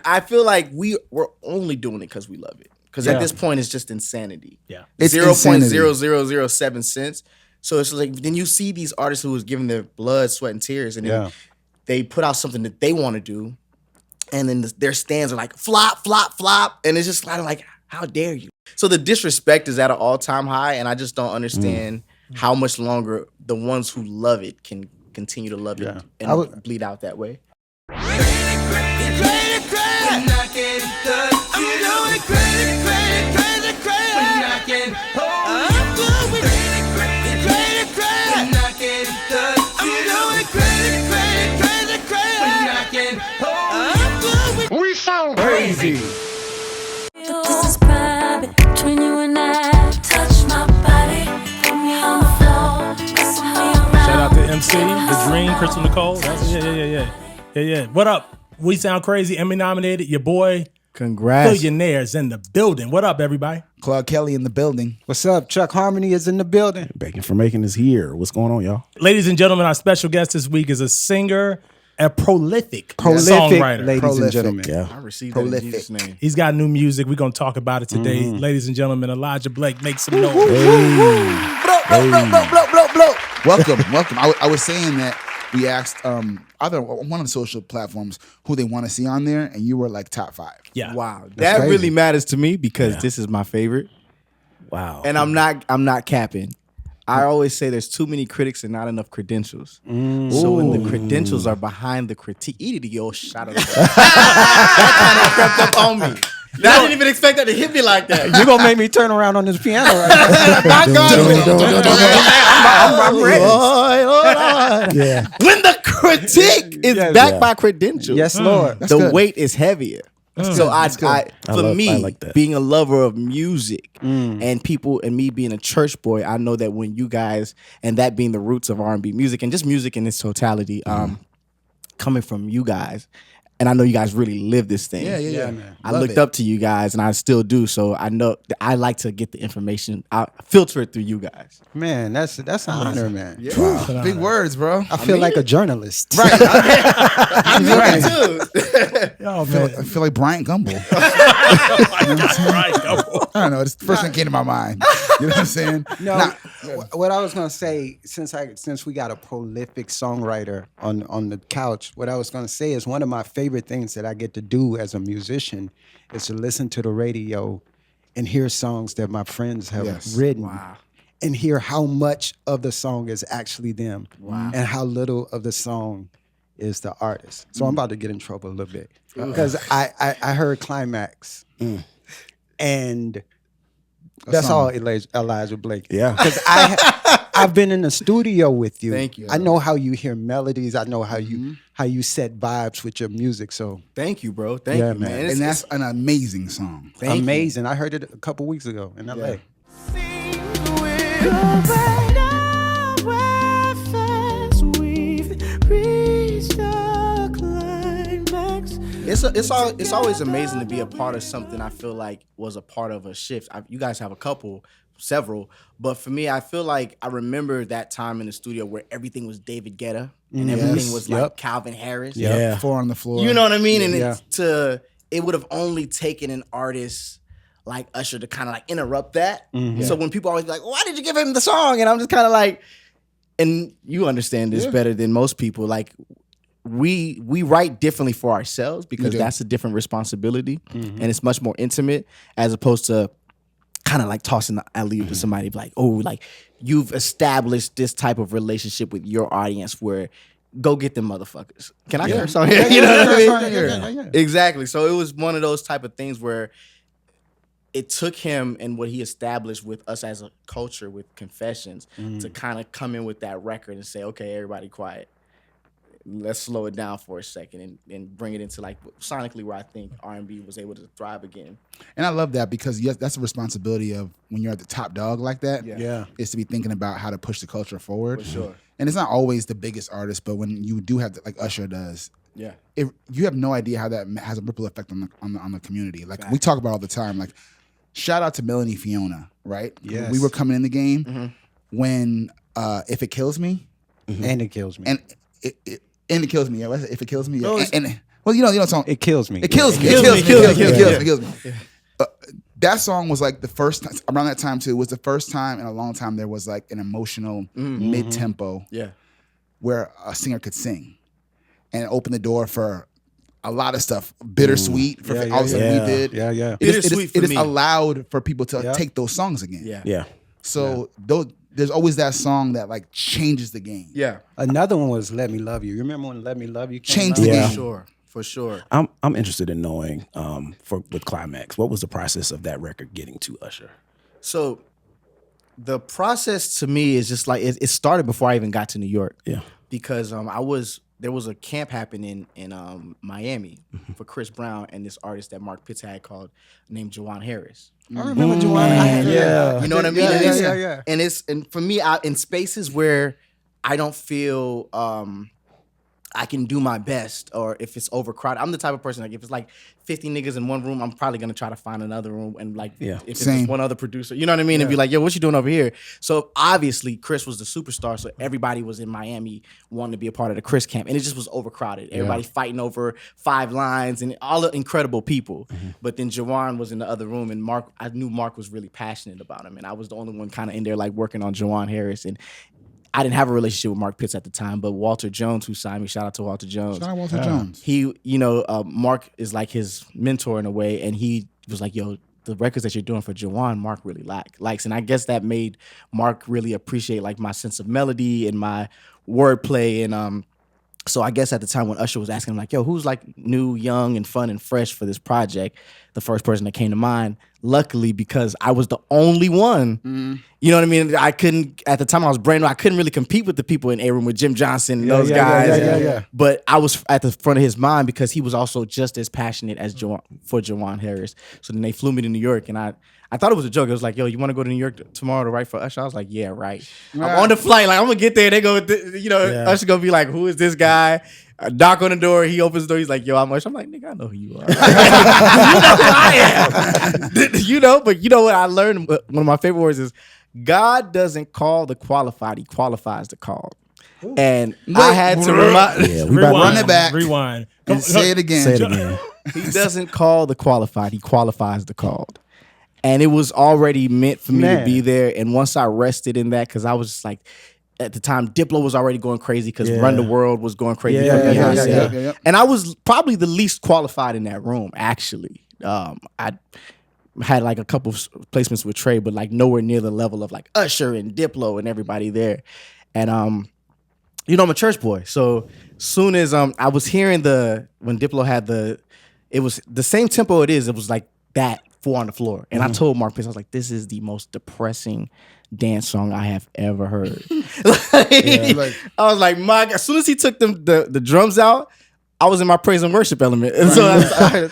I feel like we're only doing it because we love it. Because at this point, it's just insanity. Yeah. It's 0.0007 cents. So it's like, then you see these artists who was giving their blood, sweat, and tears, and then they put out something that they want to do, and then their stands are like, flop, flop, flop. And it's just kind of like, how dare you? So the disrespect is at an all-time high, and I just don't understand how much longer the ones who love it can continue to love it and bleed out that way. We sound crazy. This is private between you and I. Touch my body, put me on the floor, messing me around. Shout out to MC, The Dream, Crystal Nicole. Yeah. What up? We Sound Crazy, Emmy nominated. Your boy, Congrats. Billionaires in the building. What up, everybody? Claude Kelly in the building. What's up? Chuck Harmony is in the building. Bacon for Making is here. What's going on, y'all? Ladies and gentlemen, our special guest this week is a singer, a prolific songwriter. Ladies and gentlemen. Yeah. I received that in Jesus' name. He's got new music. We're going to talk about it today. Ladies and gentlemen, Elijah Blake, make some noise. Welcome. I was saying that we asked other one of the social platforms who they want to see on there, and you were like top 5. Yeah. Wow. That crazy. really matters to me because this is my favorite. Wow. And I'm not capping. I always say there's too many critics and not enough credentials. So when the credentials are behind the critique, eat it, yo, shot of that kind of crept up on me. I didn't even expect that to hit me like that. You're going to make me turn around on this piano right now. My God. I'm ready. Yeah. When the critique is backed by credentials, Yes, Lord. the weight is heavier. So I like that. Being a lover of music and people and me being a church boy, I know that when you guys, and that being the roots of R&B music and just music in its totality, coming from you guys, and I know you guys really live this thing. Yeah, man. I looked up to you guys, and I still do. So I know I like to get the information, I filter it through you guys. Man, that's an honor, man. Yeah. Wow. Big words, bro. I feel like a journalist. Right. I feel that too. Oh, I feel like Bryant Gumbel. I don't know. It's the first thing that came to my mind. You know what I'm saying? No, what I was gonna say, since we got a prolific songwriter on the couch, what I was gonna say is one of my favorite things that I get to do as a musician is to listen to the radio and hear songs that my friends have written. Wow. And hear how much of the song is actually them and how little of the song is the artist. So I'm about to get in trouble a little bit because I heard Climax and that's all Elijah Blake. Yeah. Because I've been in the studio with you. Thank you. I know how you hear melodies. I know how you set vibes with your music. So Thank you, bro. Thank you, man. And that's an amazing song. amazing. I heard it a couple weeks ago in LA. It's always amazing to be a part of something I feel like was a part of a shift. You guys have several, but for me, I feel like I remember that time in the studio where everything was David Guetta and everything was like Calvin Harris. Yeah. 4 on the floor. You know what I mean? And it would have only taken an artist like Usher to kind of like interrupt that. So when people always be like, why did you give him the song? And I'm just kind of like, and you understand this better than most people. Like we write differently for ourselves because that's a different responsibility and it's much more intimate as opposed to kind of like tossing the alley-oop to somebody like, oh, like you've established this type of relationship with your audience where go get them motherfuckers. Can I curse on here? You know what I mean? Exactly. So it was one of those type of things where it took him and what he established with us as a culture with Confessions to kind of come in with that record and say, okay, everybody quiet. Let's slow it down for a second and bring it into like sonically where I think R&B was able to thrive again. And I love that because that's a responsibility of when you're at the top dog like that. Is to be thinking about how to push the culture forward. For sure. And it's not always the biggest artist, but when you do have like Usher does, you have no idea how that has a ripple effect on the community. Like we talk about all the time. Like shout out to Melanie Fiona, right? Yes. We were coming in the game when If It Kills Me, And It Kills Me. and it kills me. Yeah, if it kills me, yeah. Well, you know, song. It kills me. It kills me. It kills me. That song was like the first time, around that time too, was the first time in a long time there was like an emotional mid-tempo where a singer could sing and open the door for a lot of stuff. Bittersweet for all the stuff we did. Yeah. It is allowed for people to take those songs again. Yeah. So there's always that song that like changes the game. Yeah. Another one was "Let Me Love You." You remember when "Let Me Love You" came Changed out? the game. For sure. I'm interested in knowing with Climax, what was the process of that record getting to Usher? So the process to me is just like it started before I even got to New York. Yeah. Because there was a camp happening in Miami for Chris Brown and this artist that Mark Pitts had named Jawan Harris. I remember Juwan. Yeah. You know what I mean? Yeah. And for me, in spaces where I don't feel I can do my best, or if it's overcrowded, I'm the type of person like if it's like 50 niggas in one room, I'm probably gonna try to find another room and like if it's just one other producer, you know what I mean, and be like, yo, what you doing over here? So obviously Chris was the superstar, so everybody was in Miami wanting to be a part of the Chris camp, and it just was overcrowded. Everybody fighting over 5 lines and all the incredible people. But then Jawan was in the other room, and I knew Mark was really passionate about him, and I was the only one kind of in there like working on Jawan Harris, and I didn't have a relationship with Mark Pitts at the time, but Walter Jones, who signed me, shout out to Walter Jones. Shout out Walter Jones. He, Mark is like his mentor in a way, and he was like, yo, the records that you're doing for Jawan, Mark really likes. And I guess that made Mark really appreciate like my sense of melody and my wordplay. And so I guess at the time when Usher was asking him like, yo, who's like new, young, and fun and fresh for this project? The first person that came to mind, luckily, because I was the only one. You know what I mean? I couldn't, at the time I was brand new, I couldn't really compete with the people in A-Room with Jim Johnson and those guys. Yeah. But I was at the front of his mind because he was also just as passionate as Jawan Harris. So then they flew me to New York, and I thought it was a joke. It was like, yo, you want to go to New York tomorrow to write for Usher? I was like, yeah, right. I'm on the flight, like I'm gonna get there. They go, Usher gonna be like, who is this guy? A knock on the door. He opens the door. He's like, yo, I'm Usher. I'm like, nigga, I know who you are. You know who I am. But you know what I learned? One of my favorite words is, God doesn't call the qualified, he qualifies the called. And I had to Run it back. Rewind. And say it again. Say it again. He doesn't call the qualified, he qualifies the called. And it was already meant for me to be there. And once I rested in that, because I was just like, at the time, Diplo was already going crazy because Run the World was going crazy for Beyonce. Yeah. And I was probably the least qualified in that room, actually. I had like a couple of placements with Trey, but like nowhere near the level of like Usher and Diplo and everybody there. And I'm a church boy. So soon as I was hearing when Diplo had it was the same tempo it was like that 4 on the floor. And I told Mark Pitts, I was like, this is the most depressing dance song I have ever heard. I was like, my God. As soon as he took the drums out, I was in my praise and worship element. And so I heard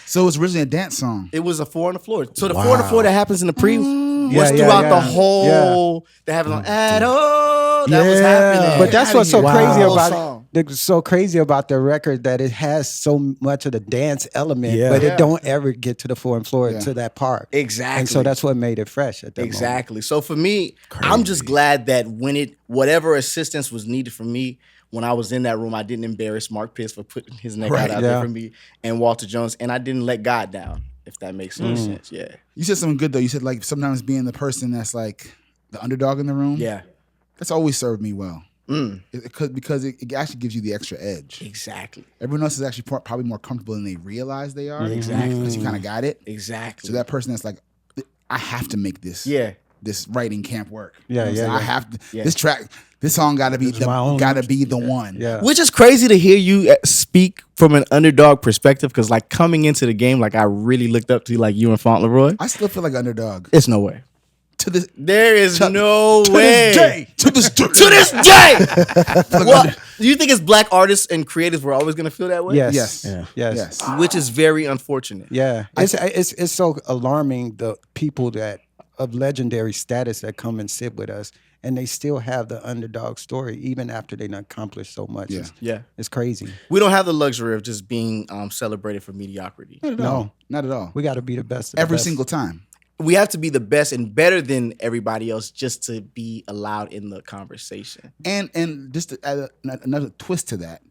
So it was originally a dance song. It was a 4 on the floor. So the 4 on the floor that happens in the pre was throughout the whole that happens on at all. That was happening. But that's what's so crazy about song. it's so crazy about the record, that it has so much of the dance element, but it don't ever get to the 4 and floor to that part. Exactly. And so that's what made it fresh at that moment. Exactly. So for me, I'm just glad that whatever assistance was needed from me, when I was in that room, I didn't embarrass Mark Pitts for putting his neck out there for me, and Walter Jones, and I didn't let God down, if that makes any sense. Yeah. You said something good though. You said like sometimes being the person that's like the underdog in the room. Yeah. That's always served me well. Because it actually gives you the extra edge. Exactly. Everyone else is actually probably more comfortable than they realize they are. Exactly. Because you kind of got it. Exactly. So that person that's like, I have to make this. This writing camp work. I have to. This song got to be the one. Yeah. Which is crazy to hear you speak from an underdog perspective, because like coming into the game, like I really looked up to like you and Fauntleroy. I still feel like underdog. It's no way. There is no way. To this day. To this day. Well, do you think as black artists and creatives we're always going to feel that way? Yes. Which is very unfortunate. Yeah. It's so alarming, the people that of legendary status that come and sit with us, and they still have the underdog story even after they done accomplished so much. It's crazy. We don't have the luxury of just being celebrated for mediocrity. No, not at all. We got to be the best every single time. We have to be the best and better than everybody else just to be allowed in the conversation. And just to add another twist to that,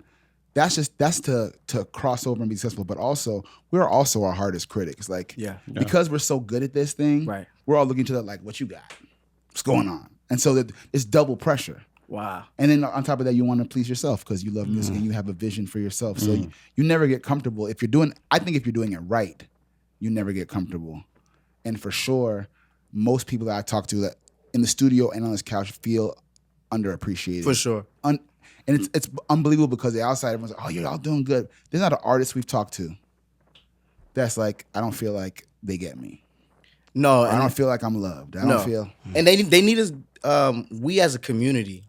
that's to cross over and be successful. But also, we're also our hardest critics. Like, because we're so good at this thing, right? We're all looking to that, like, what you got, what's going on, and so that it's double pressure. Wow. And then on top of that, you want to please yourself because you love music and you have a vision for yourself. So you never get comfortable if you're doing. I think if you're doing it right, you never get comfortable. And for sure, most people that I talk to that in the studio and on this couch feel underappreciated. For sure. And it's unbelievable because the outside everyone's like, "Oh, you're all doing good." There's not an artist we've talked to that's like, I don't feel like they get me. No, I don't feel like I'm loved. I don't feel. And they need us. We as a community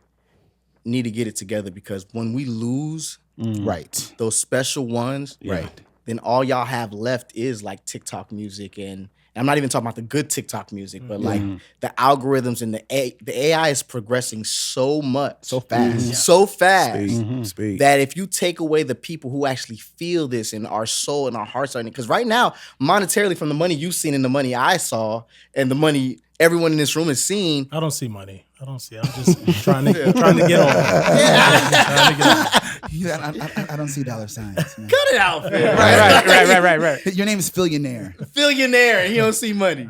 need to get it together because when we lose, right, those special ones, right, then all y'all have left is like TikTok music, and I'm not even talking about the good TikTok music, but like the algorithms and the AI is progressing so much, so fast, Speed. that if you take away the people who actually feel this and our soul and our hearts are in it, because right now, monetarily, from the money you've seen and the money I saw and the money everyone in this room has seen, I don't see money. I'm just trying to get on. I don't see dollar signs. Man. cut it out, Phil. Right. Your name is Fillionaire. Billionaire, and he don't see money.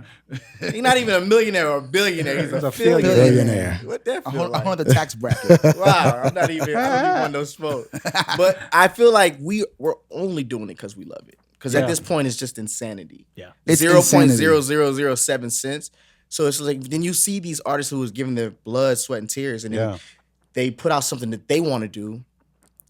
He's not even a millionaire or a billionaire. He's a Billionaire. What that feel I'm like? on the tax bracket. Wow, I don't even want no smoke. But I feel like we're only doing it because we love it. Because at this point, it's just insanity. Yeah, it's 0.0007 cents. So it's like then you see these artists who was giving their blood, sweat, and tears, and then they put out something that they want to do,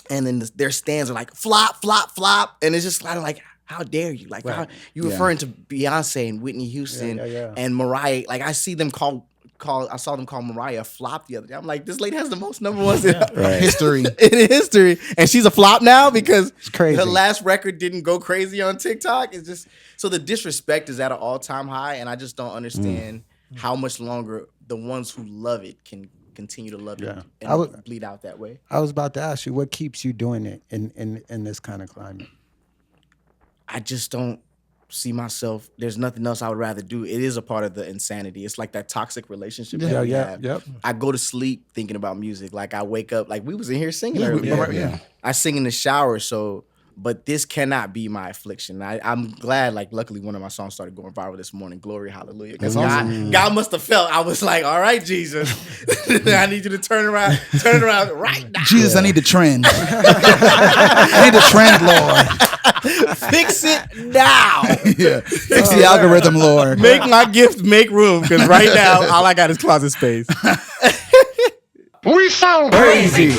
and then their stands are like flop, flop, flop, and it's just kind of like, how dare you? Like how, you referring to Beyonce and Whitney Houston and Mariah? Like I see them I saw them call Mariah a flop the other day. I'm like, this lady has the most number ones in history. In history, and she's a flop now because crazy. her last record didn't go crazy on TikTok. It's just so the disrespect is at an all-time high, and I just don't understand how much longer the ones who love it can continue to love it and bleed out that way. I was about to ask you, what keeps you doing it in this kind of climate? I just don't see myself. There's nothing else I would rather do. It is a part of the insanity. It's like that toxic relationship that we have. Yep. I go to sleep thinking about music. Like I wake up, like we was in here singing earlier. I sing in the shower, but this cannot be my affliction. I'm glad, like, luckily one of my songs started going viral this morning, Glory, Hallelujah. Because God must have felt, I was like, all right, Jesus, I need you to turn it around right now. Jesus, I need to trend. I need to trend, Lord. Fix it now. Fix the algorithm, Lord. Make my gift make room, because right now, all I got is closet space. We sound crazy.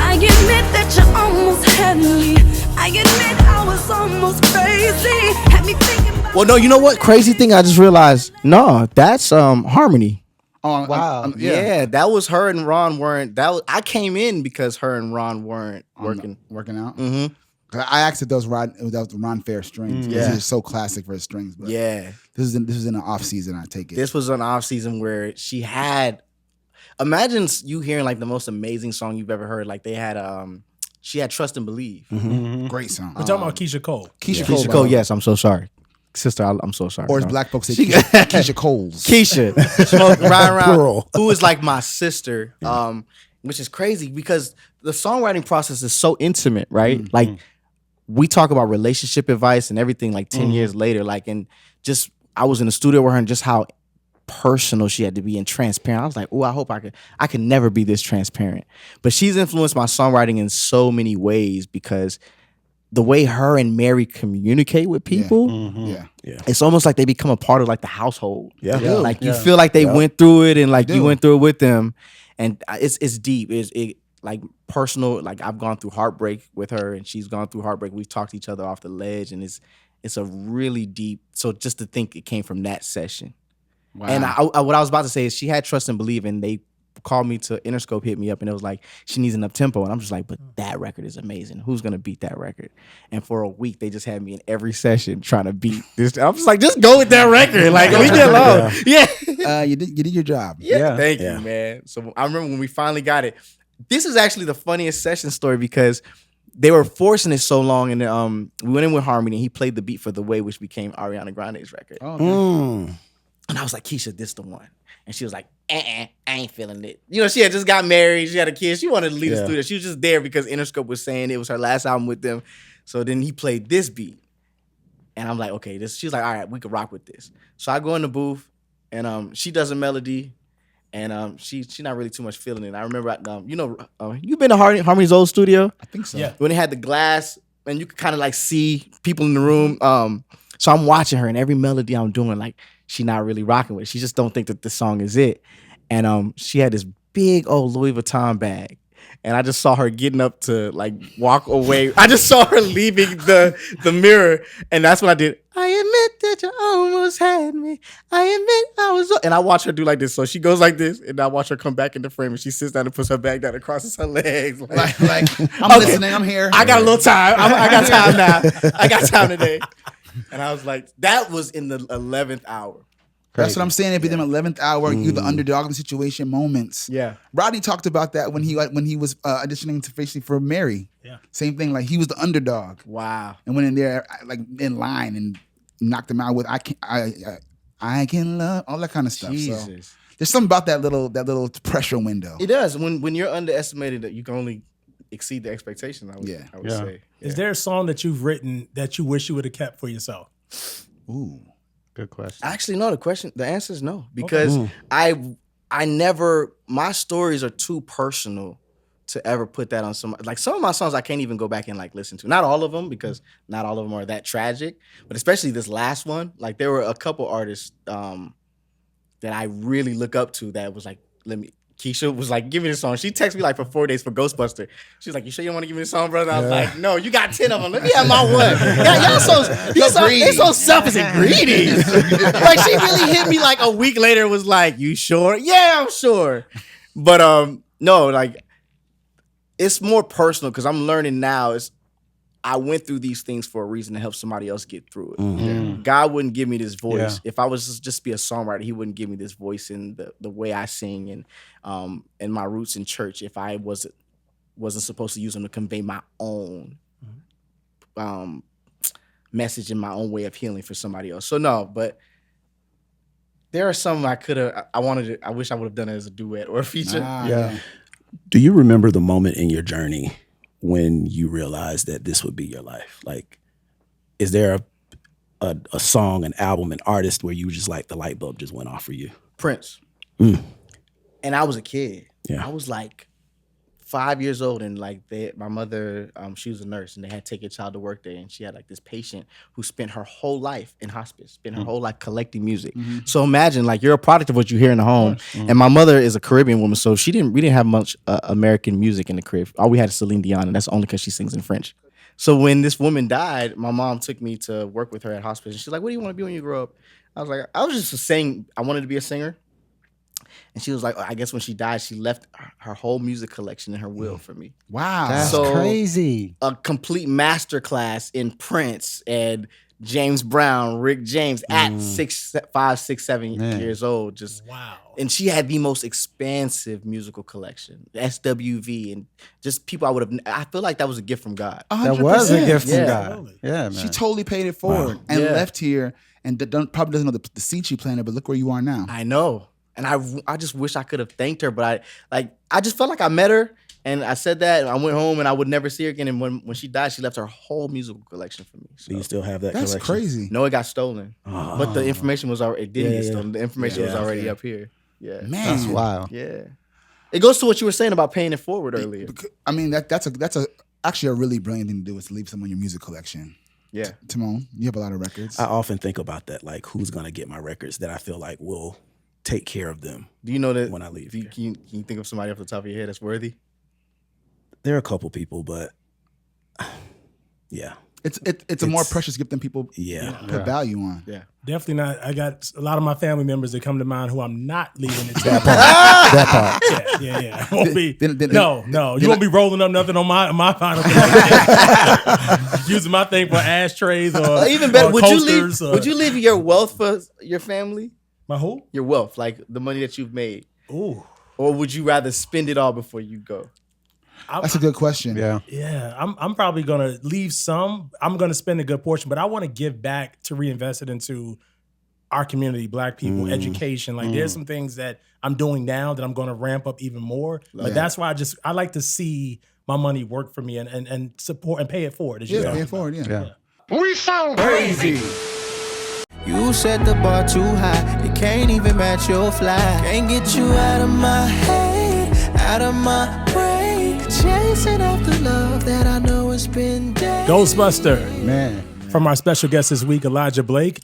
I admit that you almost had me. I admit I was almost crazy. Had me thinking about. Well, no, you know what? Crazy thing I just realized. No, that's Harmony. Oh, Wow. Yeah, that was her and Ron weren't. I came in because her and Ron weren't working out. Mm-hmm. I asked if those Ron Fair strings. Yeah. This is so classic for his strings. But Yeah, this is in the off season. I take it. this was an off season where she had. Imagine you hearing like the most amazing song you've ever heard. Like they had, she had Trust and Believe. Great song. We're talking about Keyshia Cole. Keyshia Cole. Yes, I'm so sorry, sister. I'm so sorry. Or as black folks say, Keyshia Coles. Keisha, Ryan, who is like my sister, which is crazy because the songwriting process is so intimate, right? Like we talk about relationship advice and everything like 10 years later, like, and just, I was in the studio with her and just how personal she had to be and transparent. I was like, oh, I hope I can never be this transparent. But she's influenced my songwriting in so many ways because the way her and Mary communicate with people, it's almost like they become a part of like the household. Like you feel like they went through it and like you went through it with them. And it's deep. It's like personal. Like I've gone through heartbreak with her and she's gone through heartbreak. We've talked to each other off the ledge and it's a really deep. So just to think it came from that session. Wow. And what I was about to say is she had Trust and Believe and they called me to Interscope, hit me up, and it was like, she needs an up-tempo. And I'm just like, but that record is amazing. Who's going to beat that record? And for a week, they just had me in every session trying to beat this. I'm just like, just go with that record. Like, leave me alone. Yeah. You did your job. Thank you, man. So I remember when we finally got it. This is actually the funniest session story because they were forcing it so long. And we went in with Harmony. And he played the beat for The Way, which became Ariana Grande's record. Oh, okay. And I was like, Keyshia, this the one. And she was like, I ain't feeling it. You know, she had just got married. She had a kid. She wanted to leave the studio. She was just there because Interscope was saying it was her last album with them. So then he played this beat. And I'm like, okay, she's like, all right, we could rock with this. So I go in the booth and she does a melody and she's not really too much feeling it. I remember, you been to Harmony's old studio? I think so. Yeah. When they had the glass and you could kind of like see people in the room. So I'm watching her and every melody I'm doing, like she not really rocking with it. She just don't think that this song is it. And she had this big old Louis Vuitton bag. And I just saw her getting up to like walk away. I just saw her leaving the mirror. And that's what I did. I admit that you almost had me. I admit I was. And I watch her do like this. So she goes like this. And I watch her come back in the frame. And she sits down and puts her bag down and crosses her legs. Like I'm listening. I'm here. I got a little time. I got time now. I got time today. And I was like, that was in the 11th hour. That's what I'm saying. It'd be them 11th hour, you the underdog in the situation moments. Yeah. Rodney talked about that when he was auditioning to Facey for Mary. Yeah. Same thing. Like he was the underdog. Wow. And went in there like in line and knocked him out with I can love, all that kind of stuff. Jesus. So there's something about that little pressure window. It does. When you're underestimated, that you can only exceed the expectations. I would say. Is there a song that you've written that you wish you would have kept for yourself? Ooh. Good question. Actually, no. The answer is no, because I never. My stories are too personal to ever put that on somebody. Like some of my songs, I can't even go back and like listen to. Not all of them, because not all of them are that tragic. But especially this last one, like there were a couple artists that I really look up to. That was like, Keyshia was like, give me this song. She texted me like for 4 days for Ghostbuster. She's like, you sure you want to give me this song, brother? I was like, no, you got 10 of them. Let me have my one. Y'all so selfish and greedy. Like she really hit me like a week later, was like, you sure? Yeah, I'm sure. But no, like it's more personal because I'm learning now I went through these things for a reason to help somebody else get through it. Mm-hmm. God wouldn't give me this voice. Yeah. If I was just be a songwriter, he wouldn't give me this voice in the way I sing and my roots in church if I wasn't supposed to use them to convey my own message and my own way of healing for somebody else. So no, but there are some I wish I would have done it as a duet or a feature. Yeah. Do you remember the moment in your journey when you realized that this would be your life? Like, is there a song, an album, an artist where you just like the light bulb just went off for you? Prince. And I was a kid. Yeah. I was like 5 years old, and like my mother, she was a nurse, and they had to take a child to work there, and she had like this patient who spent her whole life in hospice, spent her whole life collecting music. Mm-hmm. So imagine like you're a product of what you hear in the home. Mm-hmm. And my mother is a Caribbean woman, so we didn't have much American music in the crib. All we had is Celine Dion, and that's only because she sings in French. So when this woman died, my mom took me to work with her at hospice, and she's like, "What do you want to be when you grow up?" I was like, I was just saying I wanted to be a singer. And she was like, I guess when she died, she left her whole music collection in her will for me. Wow. That's crazy. A complete masterclass in Prince and James Brown, Rick James at 5, 6, 7 years old. Just wow. And she had the most expansive musical collection, SWV, and just people I feel like that was a gift from God. 100%. That was a gift from God. Yeah, man. She totally paid it forward and left here and probably doesn't know the seat she planted, but look where you are now. I know. And I just wish I could have thanked her, but I just felt like I met her, and I said that, and I went home, and I would never see her again. And when she died, she left her whole musical collection for me. So. Do you still have that That's collection? Crazy. No, it got stolen. Oh. But the information was already, it didn't get stolen. The information was already up here. Yeah. Man. That's wild. Yeah. It goes to what you were saying about paying it forward earlier. I mean, that's actually a really brilliant thing to do, is to leave someone your music collection. Yeah. Timon, you have a lot of records. I often think about that, like who's going to get my records that I feel like will take care of them. Do you know that when I leave? Can you think of somebody off the top of your head that's worthy? There are a couple people, but yeah. It's a more precious gift than people put value on. Yeah. Definitely not. I got a lot of my family members that come to mind who I'm not leaving it to. That part. Yeah. Won't be. No. You won't be rolling up nothing on my final thing. Using my thing for ashtrays or even better. Or would you leave your wealth for your family? My who? Your wealth, like the money that you've made. Ooh. Or would you rather spend it all before you go? That's a good question. Yeah. I'm probably gonna leave some. I'm gonna spend a good portion, but I want to give back to reinvest it into our community, Black people, education. Like there's some things that I'm doing now that I'm going to ramp up even more. But that's why I like to see my money work for me and support and pay it forward. As you pay it forward. Yeah. We sound crazy. You set the bar too high, they can't even match your fly. Can't get you out of my head, out of my brain. Chasing after love that I know has been dead. Ghostbuster. Man. From our special guest this week, Elijah Blake.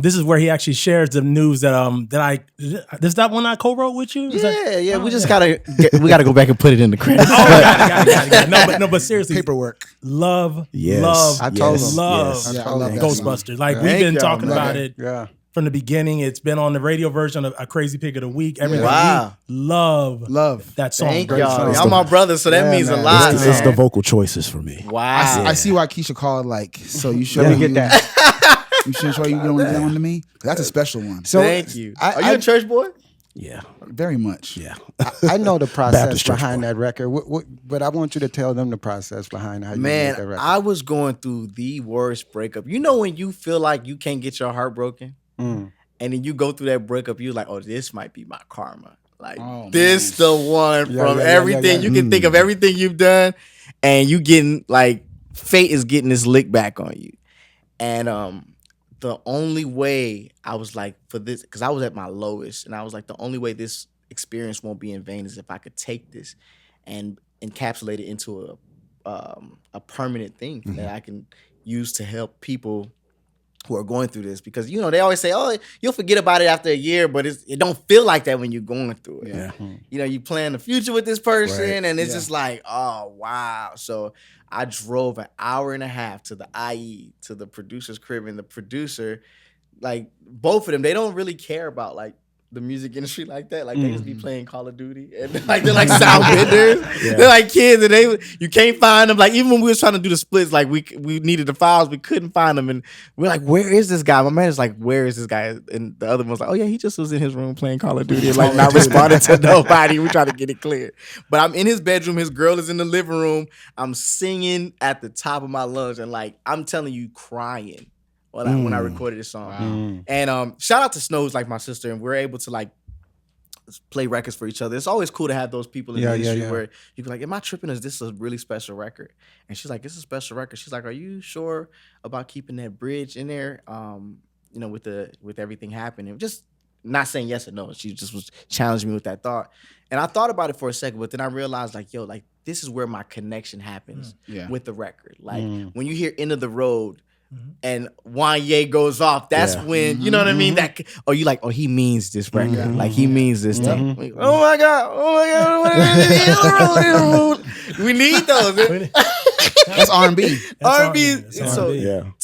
This is where he actually shares the news that is that one I co-wrote with you? Yeah. We just gotta go back and put it in the credits. Got it. But seriously, Paperwork. Love. I told him. Love I love that Ghostbusters. song. Like we've been talking about it from the beginning. It's been on the radio version of A Crazy Pick of the Week. Everything. Wow. We love that song. Thank y'all. Y'all my brothers, so that means a lot. This is the vocal choices for me. Wow. I see why Keyshia Cole like. So you sure Let me get that. You sure you don't get on to me? That's a special one. So Thank you. Are you a church boy? Yeah. Very much. Yeah. I know the process Baptist church behind boy. that record, but I want you to tell them the process behind how you made that Man, record. I was going through the worst breakup. You know when you feel like you can't get your heart broken? And then you go through that breakup, you're like, oh, this might be my karma. Like, this the one from everything. You can think of everything you've done, and you getting, like, fate is getting this lick back on you. And the only way I was like, for this, because I was at my lowest, and I was like, the only way this experience won't be in vain is if I could take this and encapsulate it into a permanent thing that I can use to help people who are going through this. Because, you know, they always say, oh, you'll forget about it after a year, but it don't feel like that when you're going through it. Yeah. You know, you plan the future with this person, and it's just like, oh, wow. So I drove an hour and a half to the IE, to the producer's crib, and the producer, like, both of them, they don't really care about, like, the music industry like that. Like, they just be playing Call of Duty, and like they're like sound vendors. They're like kids, and you can't find them. Like, even when we was trying to do the splits, like we needed the files, we couldn't find them, and we're like, where is this guy? My man is like, where is this guy? And the other one was like, oh yeah, he just was in his room playing Call of Duty and like not responding to nobody. We try to get it cleared, but I'm in his bedroom. His girl is in the living room. I'm singing at the top of my lungs, and like I'm telling you, crying. When I recorded this song. Wow. And shout out to Snow's, like my sister, and we're able to like play records for each other. It's always cool to have those people in the industry where you can like, am I tripping? Is this a really special record? And she's like, it's a special record. She's like, are you sure about keeping that bridge in there? You know, with everything happening. Just not saying yes or no. She just was challenging me with that thought. And I thought about it for a second, but then I realized like, yo, like this is where my connection happens with the record. Like when you hear End of the Road, and Wanye goes off, that's when, you know what I mean? That you like, he means this record. Like he means this thing. Like, oh my God. We need those. That's R&B. R&B. So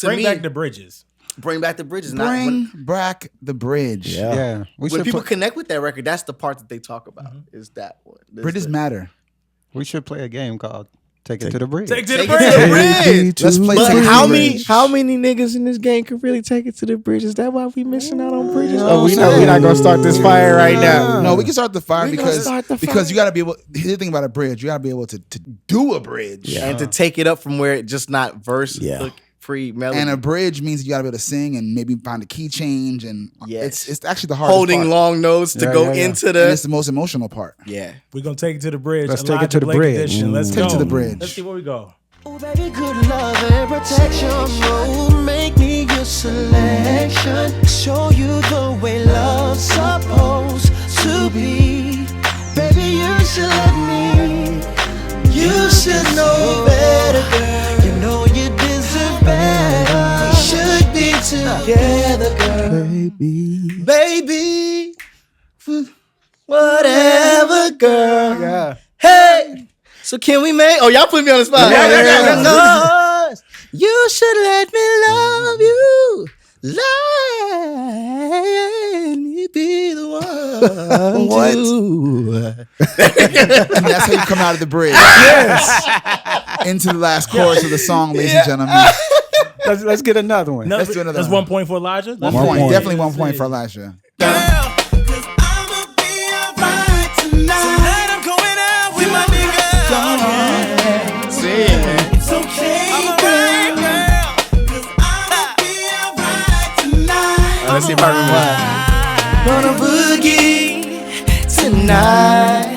bring back the bridges. Bring back the bridges. Bring back the bridge. Yeah. When people connect with that record, that's the part that they talk about. Is that one. Bridges matter. We should play a game called Take It to the Bridge. Take it to the bridge. Let's play. But how many niggas in this game could really take it to the bridge? Is that why we missing out on bridges? We're not gonna start this fire right now. No, we can start the fire because you gotta be able. Here's the thing about a bridge: you gotta be able to do a bridge and to take it up from where it just not verse. Free melody. And a bridge means you gotta be able to sing and maybe find a key change, and it's actually the hardest holding part. Long notes to go into the. And it's the most emotional part. Yeah, we're gonna take it to the bridge. Let's take it to the bridge. Let's take it to the bridge. Let's see where we go. Oh baby, good love and protection. Oh, make me your selection. Show you the way love's supposed to be. Baby, you should let me. You should know better, girl. You know you deserve better. We should be together, girl. Baby, whatever, girl. Yeah. Hey, so can we make? Oh, y'all put me on the spot. Yeah. You should let me love you. Let me be the one. What? And that's how you come out of the bridge. Yes. Into the last chorus of the song, ladies and gentlemen. Let's get another one. Let's do another That's one. 1 point for Elijah. 1 point. Definitely 1 point for Elijah. Let's see if I remember. Gonna boogie tonight,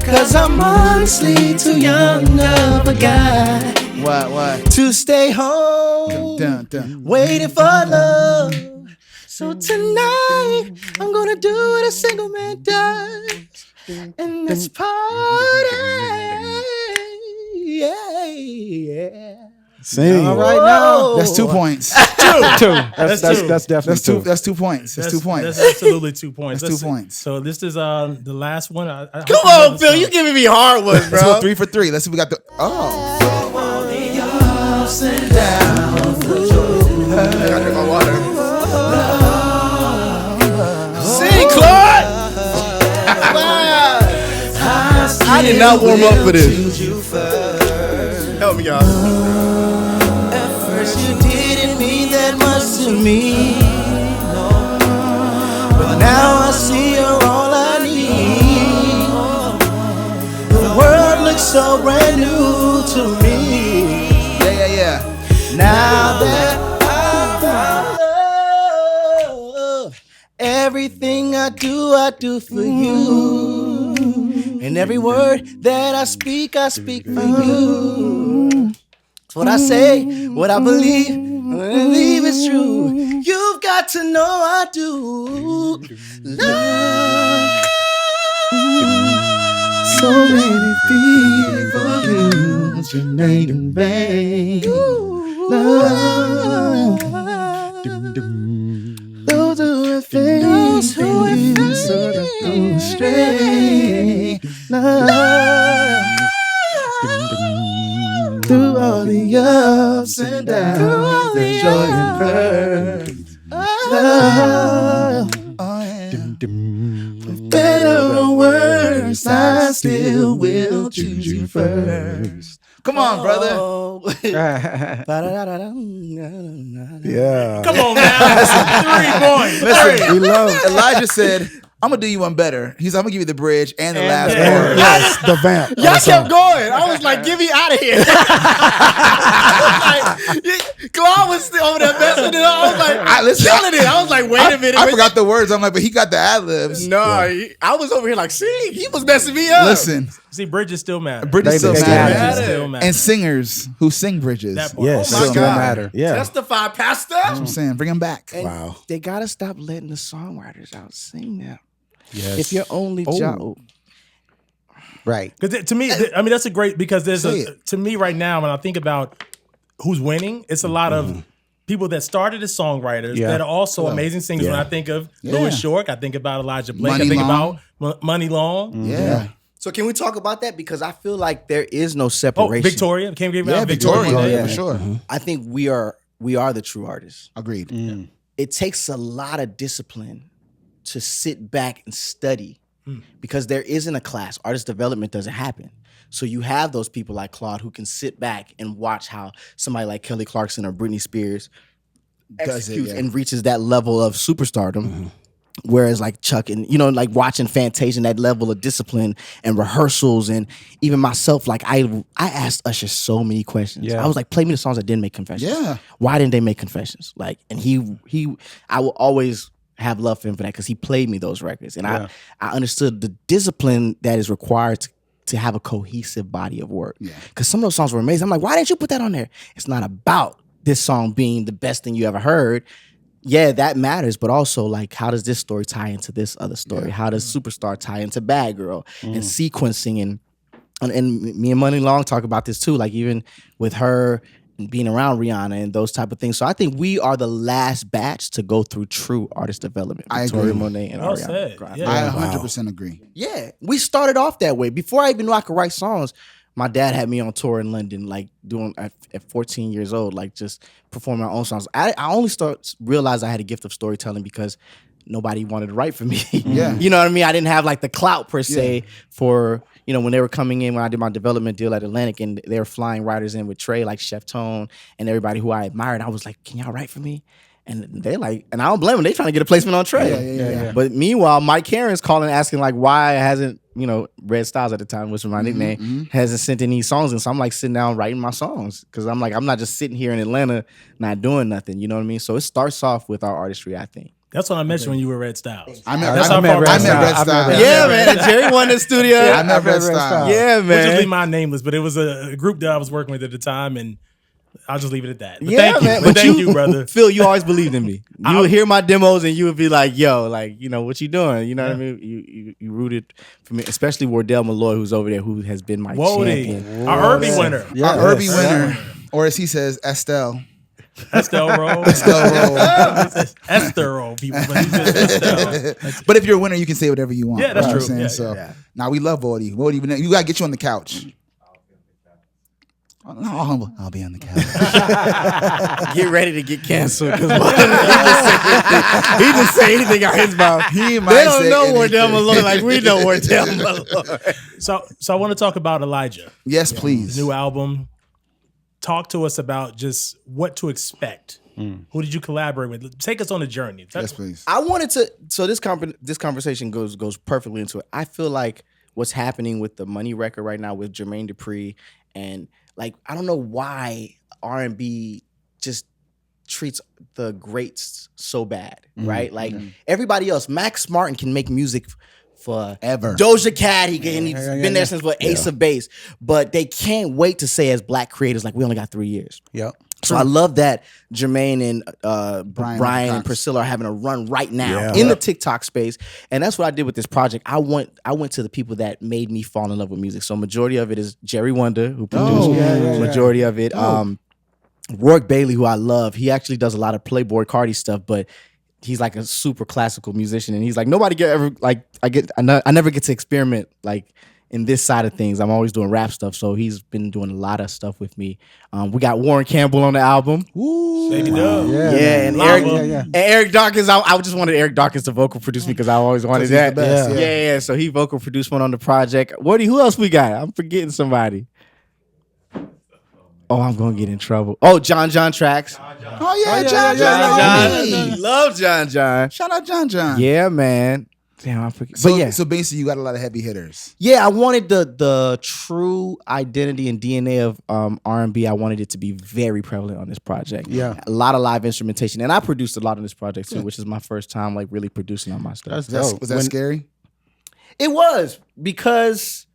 'cause I'm honestly too young of a guy. What? To stay home, waiting for love. So tonight, I'm gonna do what a single man does. And let's party. Yeah. Sing. All right now. That's 2 points. Two. That's definitely That's two. That's 2 points. That's 2 points. That's absolutely 2 points. That's 2 points. So this is the last one. Come on, Phil. You giving me hard ones, bro. Let's go 3 for 3. Let's see if we got the. Oh. Ups and downs. I gotta drink my water. Sing, Claude. I did not warm up for this. Help me, y'all. At first you didn't mean that much to me, but now I see you're all I need. The world looks so brand new to me. Yeah. Now that I found love, everything I do for you. And every word that I speak for you. It's what I say, what I believe is true. You've got to know I do love. So many people use your name in vain. Love. Those who have faith, sort of go astray. Love. Through all the ups and downs, the joy and hurt. Love. For better or worse, I still will choose you first. Come on, brother. Yeah. Come on now. 3 points. Listen, We love Elijah said, I'm gonna do you one better. He's I'm gonna give you the bridge and the last the- word. yes, the vamp. Y'all kept going. I was like, get me out of here. Claude was still over there messing it up. I was like, killing it. I was like, wait a minute. I forgot the words. I'm like, but he got the ad-libs. No, I was over here like, see, he was messing me up. Listen, See, bridges still matter. bridges still They matter. Bridges still matter. And singers who sing bridges. That part. Yes. Oh my Still God. matter. Yeah. Testify, Pastor. That's what I'm saying. Bring them back. And Wow. they gotta stop letting the songwriters out sing now. Yes. If your only job, Right. Because to me, I mean, that's a great, because there's Say a, it. to me right now, when I think about who's winning, it's a lot of people that started as songwriters Yeah. that are also amazing singers. When I think of Louis Short, I think about Elijah Blake, Money I think Long. about Money Long. Yeah. So can we talk about that? Because I feel like there is no Oh, separation. Victoria. Can't give Yeah, out Victoria. Victoria. Yeah, for sure. I think we are the true artists. Agreed. It takes a lot of discipline to sit back and study because there isn't a class. Artist development doesn't happen. So you have those people like Claude who can sit back and watch how somebody like Kelly Clarkson or Britney Spears executes and reaches that level of superstardom. Whereas like Chuck and, like watching Fantasia, that level of discipline and rehearsals, and even myself, like I asked Usher so many questions. Yeah. I was like, play me the songs that didn't make Confessions. Yeah. Why didn't they make Confessions? Like, and I will always have love for him for that because he played me those records. And I understood the discipline that is required to have a cohesive body of work. Because some of those songs were amazing. I'm like, why didn't you put that on there? It's not about this song being the best thing you ever heard. Yeah, that matters, but also like, how does this story tie into this other story? How does Superstar tie into Bad Girl and sequencing and me and Money Long talk about this too, like even with her and being around Rihanna and those type of things. So I think we are the last batch to go through true artist development. I Victoria agree. Monet and Well Ariana said. Grande. Yeah. I 100% agree. Yeah, we started off that way. Before I even knew I could write songs, my dad had me on tour in London, like doing at 14 years old, like just performing my own songs. I only realized I had a gift of storytelling because nobody wanted to write for me. Yeah. You know what I mean? I didn't have like the clout per se for, when they were coming in, when I did my development deal at Atlantic and they were flying writers in with Trey, like Chef Tone and everybody who I admired. I was like, can y'all write for me? And they like, and I don't blame them. They trying to get a placement on Trey. Yeah. But meanwhile, Mike Karen's calling asking like why hasn't, Red Styles at the time, which was my nickname, hasn't sent any songs. And so I'm like sitting down writing my songs. Cause I'm like, I'm not just sitting here in Atlanta not doing nothing. You know what I mean? So it starts off with our artistry, I think. That's when I met you when you were Red Styles. I met Red Styles. Yeah, man. Jerry won the studio. I met Red Styles. Yeah, man. Which will be my nameless, but it was a group that I was working with at the time, and I'll just leave it at that. But yeah, man. But thank you, brother. Phil, you always believed in me. You would hear my demos and you would be like, yo, like, what you doing? You know what I mean? You rooted for me, especially Wardell Malloy, who's over there, who has been my champion. Our Irby winner. Our Irby winner. Or as he says, Estelle. Estelle Roll. Esther Roll, people. But, but if you're a winner, you can say whatever you want. Yeah, that's true. Now we love Wardy. Wardy, you got to get you on the couch. I'll be on the couch. Get ready to get canceled because he just say anything out his mouth. They don't know Wardell Malloy like we know Wardell Malloy. So I want to talk about Elijah. Yes, please. The new album. Talk to us about just what to expect. Who did you collaborate with? Take us on a journey. Yes, please. I wanted to. So this conversation goes perfectly into it. I feel like what's happening with the Money record right now with Jermaine Dupri and like I don't know why R&B just treats the greats so bad, right? Like everybody else, Max Martin can make music forever. Doja Cat, he's been there since Ace of Base, but they can't wait to say as black creators like we only got 3 years. Yep. So I love that Jermaine and Brian and Priscilla are having a run right now in the TikTok space, and that's what I did with this project. I went to the people that made me fall in love with music. So majority of it is Jerry Wonder, who produced majority of it. Rourke Bailey, who I love, he actually does a lot of Playboy Cardi stuff, but he's like a super classical musician, and he's like nobody get ever like I never get to experiment like in this side of things. I'm always doing rap stuff, so he's been doing a lot of stuff with me. We got Warren Campbell on the album. Woo! And Eric Dawkins. I just wanted Eric Dawkins to vocal produce me because I always wanted that. Yeah. So he vocal produced one on the project. Woody, who else we got? I'm forgetting somebody. Oh, I'm gonna get in trouble. Oh, John Tracks. John. Love John. Shout out John. Yeah, man. Damn, I forget. So basically, you got a lot of heavy hitters. Yeah, I wanted the true identity and DNA of R&B. I wanted it to be very prevalent on this project. Yeah, a lot of live instrumentation, and I produced a lot on this project too, which is my first time like really producing on my stuff. That's dope. Was that scary? It was, because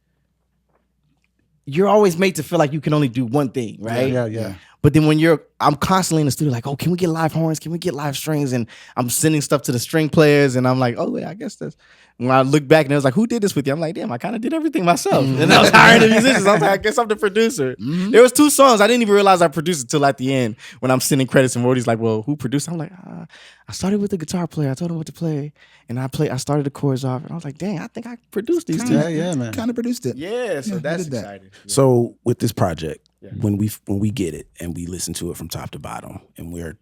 you're always made to feel like you can only do one thing, right? Yeah. But then when I'm constantly in the studio like, oh, can we get live horns? Can we get live strings? And I'm sending stuff to the string players, and I'm like, oh, yeah, I guess that's. When I look back and it was like, who did this with you? I'm like, damn, I kind of did everything myself. And I was hiring the musicians. I was like, I guess I'm the producer. There was 2 songs. I didn't even realize I produced it till at the end when I'm sending credits, and Morty's like, well, who produced? I'm like, I started with the guitar player. I told him what to play, and I started the chords off, and I was like, dang, I think I produced these 2. Yeah, man. Kind of produced it. Yeah, so that's exciting. Yeah. So with this project, when we get it and we listen to it from top to bottom and we're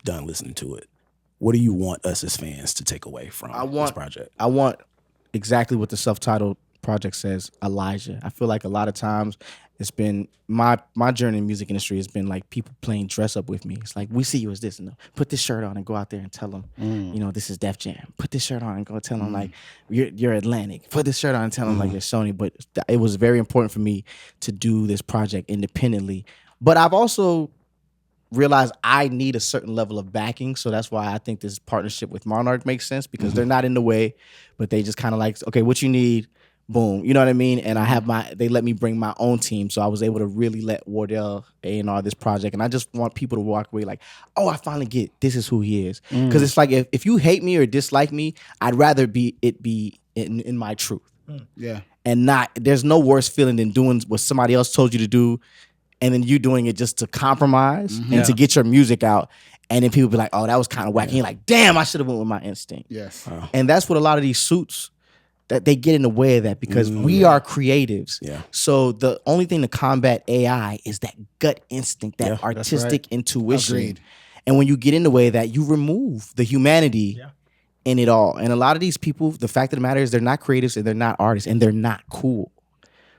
done listening to it, what do you want us as fans to take away from this project? I want exactly what the self-titled project says, Elijah. I feel like a lot of times it's been my journey in the music industry has been like people playing dress up with me. It's like, we see you as this, and put this shirt on and go out there and tell them, this is Def Jam. Put this shirt on and go tell them like you're Atlantic. Put this shirt on and tell them like you're Sony. But it was very important for me to do this project independently. But I've also realized I need a certain level of backing, so that's why I think this partnership with Monarch makes sense, because they're not in the way, but they just kind of like, okay, what you need, boom, you know what I mean? And I have they let me bring my own team, so I was able to really let Wardell A&R this project, and I just want people to walk away like, oh, I finally get this is who he is, because it's like if you hate me or dislike me, I'd rather it be in my truth, and not, there's no worse feeling than doing what somebody else told you to do, and then you doing it just to compromise and to get your music out. And then people be like, oh, that was kind of wacky. And you're like, damn, I should have went with my instinct. Yes. And that's what a lot of these suits, that they get in the way of that, because we are creatives. Yeah. So the only thing to combat AI is that gut instinct, that artistic intuition. Agreed. And when you get in the way of that, you remove the humanity in it all. And a lot of these people, the fact of the matter is they're not creatives and they're not artists and they're not cool.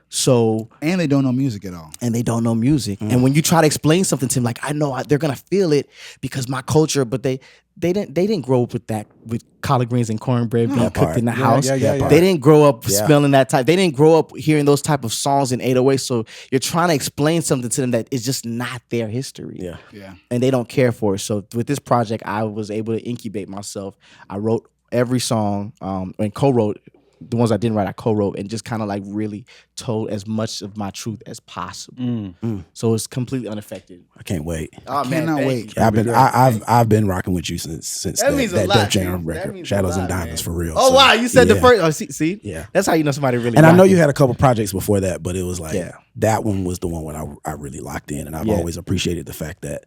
So and they don't know music at all. And they don't know music. And when you try to explain something to them, like I know they're gonna feel it because my culture, but they didn't grow up with that, with collard greens and cornbread being cooked in the house. They didn't grow up smelling that type. They didn't grow up hearing those type of songs in 808. So you're trying to explain something to them that is just not their history. Yeah. And they don't care for it. So with this project, I was able to incubate myself. I wrote every song and co-wrote. The ones I didn't write, I co-wrote and just kind of like really told as much of my truth as possible. So it's completely unaffected. I can't wait. Oh, Cannot wait. Yeah, I've been rocking with you since that means a Def lot, Jam man. That record, means a Shadows and lot, Diamonds, man. for real. Oh So, wow, you said the first. Oh, see, Yeah. That's how you know somebody really. And I know rocking. you had a couple projects before that, but it was like that one was the one when I really locked in, and I've always appreciated the fact that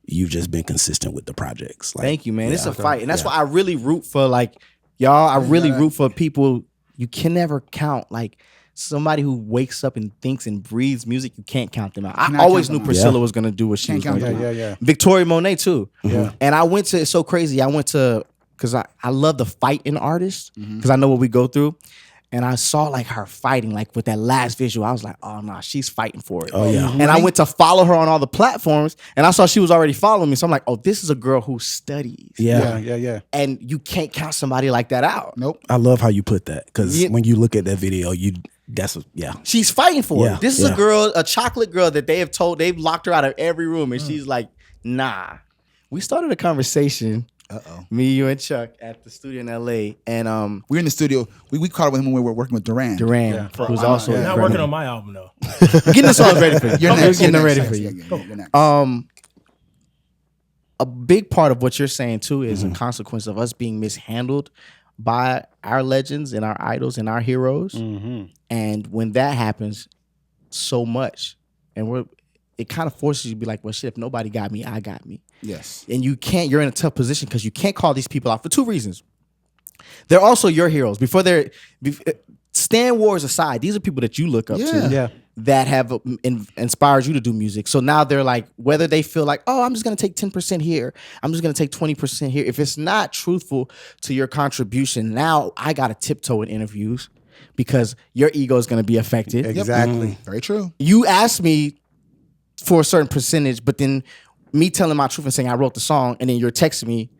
you've just been consistent with the projects. Like, thank you, man. It's a fight, and that's why I really root for like y'all. I really root for people. You can never count like somebody who wakes up and thinks and breathes music. You can't count them out. I always knew Priscilla was gonna do what she was gonna do. Victoria Monet too. And I went to, it's so crazy. I went to, because I love the fight in artists because I know what we go through. And I saw like her fighting, like with that last visual. I was like, oh no, she's fighting for it. Oh yeah. And I went to follow her on all the platforms, and I saw she was already following me. So I'm like, oh, this is a girl who studies. Yeah. And you can't count somebody like that out. Nope. I love how you put that, because when you look at that video, she's fighting for it. This is Yeah. a girl, a chocolate girl that they've locked her out of every room, and she's like, nah. We started a conversation. Me, you, and Chuck at the studio in LA, and we were in the studio. We caught up with him when we were working with Duran. Who's also not working on my album though. Getting the songs ready for you. You're next. Getting them ready Next. for you. You're next. A big part of what you're saying too is a consequence of us being mishandled by our legends and our idols and our heroes. And when that happens so much, and it kind of forces you to be like, well, shit, if nobody got me, I got me. Yes. And you're in a tough position because you can't call these people out for two reasons. They're also your heroes. Stan Wars aside, these are people that you look up to that have inspired you to do music. So now they're like, whether they feel like, oh, I'm just going to take 10% here, I'm just going to take 20% here. If it's not truthful to your contribution, now I got to tiptoe in interviews because your ego is going to be affected. Exactly. Very true. You asked me for a certain percentage, but then me telling my truth and saying I wrote the song, and then you're texting me,